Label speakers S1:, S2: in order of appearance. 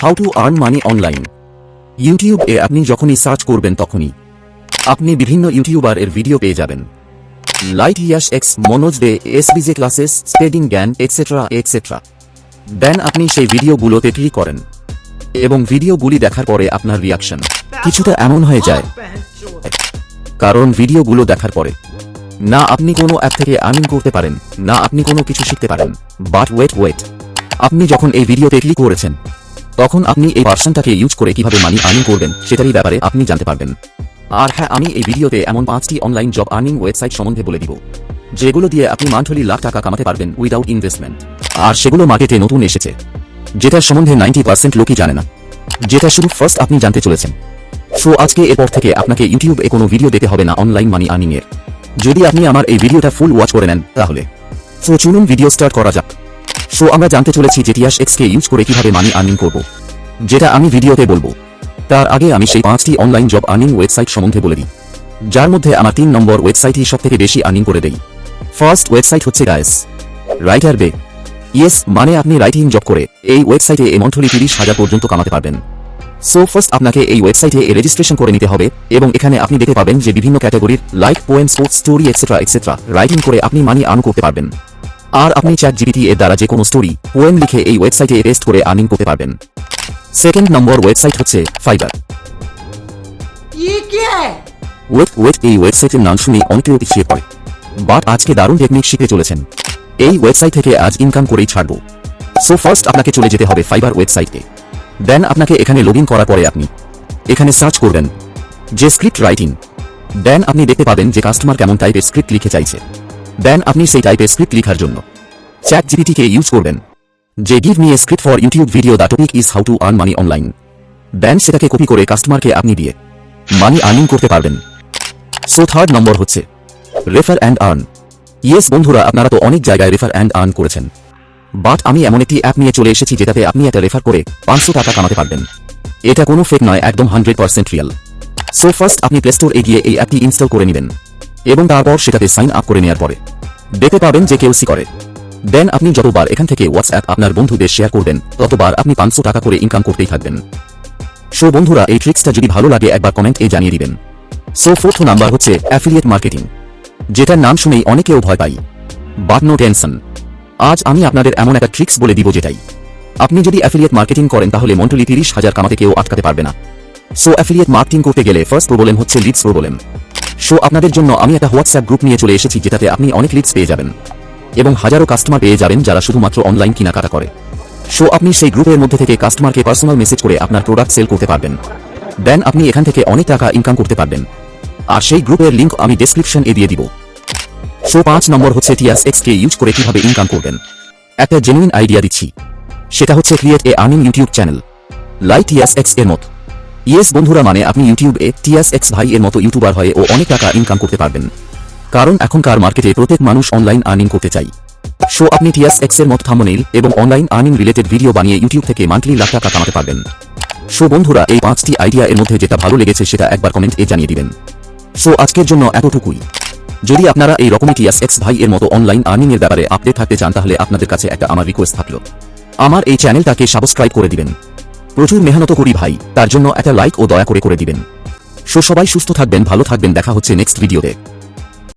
S1: How to earn money online. ইউটিউবে আপনি যখনই সার্চ করবেন তখনই আপনি বিভিন্ন ইউটিউবার এর ভিডিও পেয়ে যাবেন। লাইট TYASHX, মনোজ দে, SBJ ক্লাসেস, স্পেডিং জ্ঞান, এটসেট্রা এটসেট্রা। দেন আপনি সেই ভিডিওগুলোতে ক্লিক করেন এবং ভিডিওগুলি দেখার পরে আপনার রিয়াকশন কিছুটা এমন হয়ে যায়, কারণ ভিডিওগুলো দেখার পরে না আপনি কোনো অ্যাপ থেকে আর্নিং করতে পারেন, না আপনি কোনো কিছু শিখতে পারেন। বাট ওয়েট, আপনি যখন এই ভিডিওতে ক্লিক করেছেন তখন আপনি এই ভার্সনটাকে ইউজ করে কিভাবে মানি আর্নিং করবেন সেটারই ব্যাপারে আপনি জানতে পারবেন। আর হ্যাঁ, আমি এই ভিডিওতে এমন 5টি অনলাইন জব আর্নিং ওয়েবসাইট সম্বন্ধে বলে দিব যেগুলো দিয়ে আপনি মান্থলি লাখ টাকা কামাতে পারবেন উইদাউট ইনভেস্টমেন্ট। আর সেগুলো মার্কেটে নতুন এসেছে, যেটার সম্বন্ধে 90% লোকই জানে না, যেটা শুধু ফার্স্ট আপনি জানতে চলেছেন। সো আজকে এরপর থেকে আপনাকে ইউটিউবে কোনো ভিডিও দেখতে হবে না অনলাইন মানি আর্নিং এর, যদি আপনি আমার এই ভিডিওটা ফুল ওয়াচ করে নেন তাহলে। সো চলুন ভিডিও স্টার্ট করা যাক। সো আমরা জানতে চলেছি যে TYASHX-কে ইউজ করে কিভাবে মানি আর্নিং করব, যেটা আমি ভিডিওতে বলবো। তার আগে আমি সেই 5টি অনলাইন জব আর্নিং ওয়েবসাইট সম্বন্ধে বলে দিই, যার মধ্যে আমার 3 নম্বর ওয়েবসাইটই সবথেকে বেশি আর্নিং করে দেই। ফার্স্ট ওয়েবসাইট হচ্ছে কাইস রাইটার বে। ইয়েস, মানে আপনি রাইটিং জব করে এই ওয়েবসাইটে মন্থলি 30,000 পর্যন্ত কামাতে পারবেন। সো ফার্স্ট আপনাকে এই ওয়েবসাইটে রেজিস্ট্রেশন করে নিতে হবে এবং এখানে আপনি দেখতে পাবেন যে বিভিন্ন ক্যাটাগরির like, poem, sports, story etcetera writing করে আপনি মানি আর্ন করতে পারবেন। আর আপনি ChatGPT এর দ্বারা যে কোনো স্টোরি, পোয়েম লিখে এই ওয়েবসাইটে পেস্ট করে আর্নিং করতে পারবেন। সেকেন্ড নম্বর ওয়েবসাইট হচ্ছে ফাইবার। ওয়েট, এই ওয়েবসাইটের নাম শুনে অনেকেও পিছিয়ে পড়ে, বাট আজকে দারুণ টেকনিক শিখতে চলেছেন। এই ওয়েবসাইট থেকে আজ ইনকাম করেই ছাড়বো। সো ফার্স্ট আপনাকে চলে যেতে হবে ফাইবার ওয়েবসাইটে। দেন আপনাকে এখানে লগ ইন করার পরে আপনি এখানে সার্চ করবেন যে স্ক্রিপ্ট রাইটিং। দেন আপনি দেখতে পাবেন যে কাস্টমার কেমন টাইপের স্ক্রিপ্ট লিখে চাইছে। দেন আপনি সেই টাইপের স্ক্রিপ্ট লিখার জন্য ChatGPT-কে ইউজ করবেন যে give me a script for YouTube video, the topic is how to earn money online. Then সেটাকে কপি করে কাস্টমারকে আপনি দিয়ে মানি আর্নিং করতে পারবেন। সো থার্ড নম্বর হচ্ছে রেফার অ্যান্ড আর্ন। ইয়েস বন্ধুরা, আপনারা তো অনেক জায়গায় রেফার অ্যান্ড আর্ন করেছেন, বাট আমি এমন একটি অ্যাপ নিয়ে চলে এসেছি যেটাতে আপনি একটা রেফার করে 500 টাকা কামাতে পারবেন। এটা কোনো ফেক নয়, একদম 100% রিয়েল। সো ফার্স্ট আপনি প্লে স্টোরে গিয়ে এই অ্যাপটি ইনস্টল করে নেবেন এবং তারপর সেটাতে সাইন আপ করে নেওয়ার পরে দেখতে পাবেন যে কেউসি করে। দেন আপনি যতবার এখান থেকে হোয়াটসঅ্যাপ আপনার বন্ধুদের শেয়ার করবেন ততবার আপনি 500 টাকা করে ইনকাম করতেই থাকবেন। সো বন্ধুরা, এই ট্রিক্সটা যদি ভালো লাগে একবার কমেন্ট জানিয়ে দিবেন। সো ফোর্থ নাম্বার হচ্ছে অ্যাফিলিয়েট মার্কেটিং, যেটার নাম শুনেই অনেকেও ভয় পাই, বাট নো টেনশন। আজ আমি আপনাদের এমন একটা ট্রিক্স বলে দিব যেটাই আপনি যদি অ্যাফিলিয়েট মার্কেটিং করেন তাহলে মন্থলি 30,000 কামাতে কেউ আটকাতে পারবে না। সো অ্যাফিলিয়েট মার্কেটিং করতে গেলে ফার্স্ট প্রবলেম হচ্ছে লিডস প্রবলেম। সো আপনাদের জন্য আমি একটা হোয়াটসঅ্যাপ গ্রুপ নিয়ে চলে এসেছি যেটাতে আপনি অনেক লিডস পেয়ে যাবেন এবং হাজারো কাস্টমার পেয়ে যাবেন যারা শুধুমাত্র অনলাইন কেনাকাটা করে। সো আপনি সেই গ্রুপের মধ্যে থেকে কাস্টমারকে পার্সোনাল মেসেজ করে আপনার প্রোডাক্ট সেল করতে পারবেন। দেন আপনি এখান থেকে অনেক টাকা ইনকাম করতে পারবেন। আর সেই গ্রুপের লিঙ্ক আমি ডেসক্রিপশনে দিয়ে দিব। সো 5 নম্বর হচ্ছে TYASHX-কে ইউজ করে কিভাবে ইনকাম করবেন। একটা জেনুইন আইডিয়া দিচ্ছি, সেটা হচ্ছে create a earning YouTube channel like TYASHX এর মতো। ইয়েস বন্ধুরা, মানে আপনি ইউটিউবে TYASHX ভাই এর মতো ইউটিউবার হয়ে ও অনেক টাকা ইনকাম করতে পারবেন, কারণ এখনকার মার্কেটে প্রত্যেক মানুষ অনলাইন আর্নিং করতে চাই। সো আপনি TYASHX এর মতো থাম্বনেইল এবং অনলাইন আর্নিং রিলেটেড ভিডিও বানিয়ে ইউটিউব থেকে মান্থলি লাখ টাকা কামাতে পারবেন। সো বন্ধুরা, এই 5টি আইডিয়া এর মধ্যে যেটা ভালো লেগেছে সেটা একবার কমেন্ট জানিয়ে দিবেন। সো আজকের জন্য এতটুকুই। যদি আপনারা এই রকমই TYASHX ভাই এর মতো অনলাইন আর্নিং এর ব্যাপারে আপডেট থাকতে চান তাহলে আপনাদের কাছে একটা আমার রিকোয়েস্ট থাকলো, আমার এই চ্যানেলটাকে সাবস্ক্রাইব করে দিবেন। প্রচুর মেহনত করি ভাই, তার জন্য একটা লাইক ও দয়া করে দিবেন। সো সবাই সুস্থ থাকবেন, ভালো থাকবেন, দেখা হচ্ছে নেক্সট ভিডিওতে।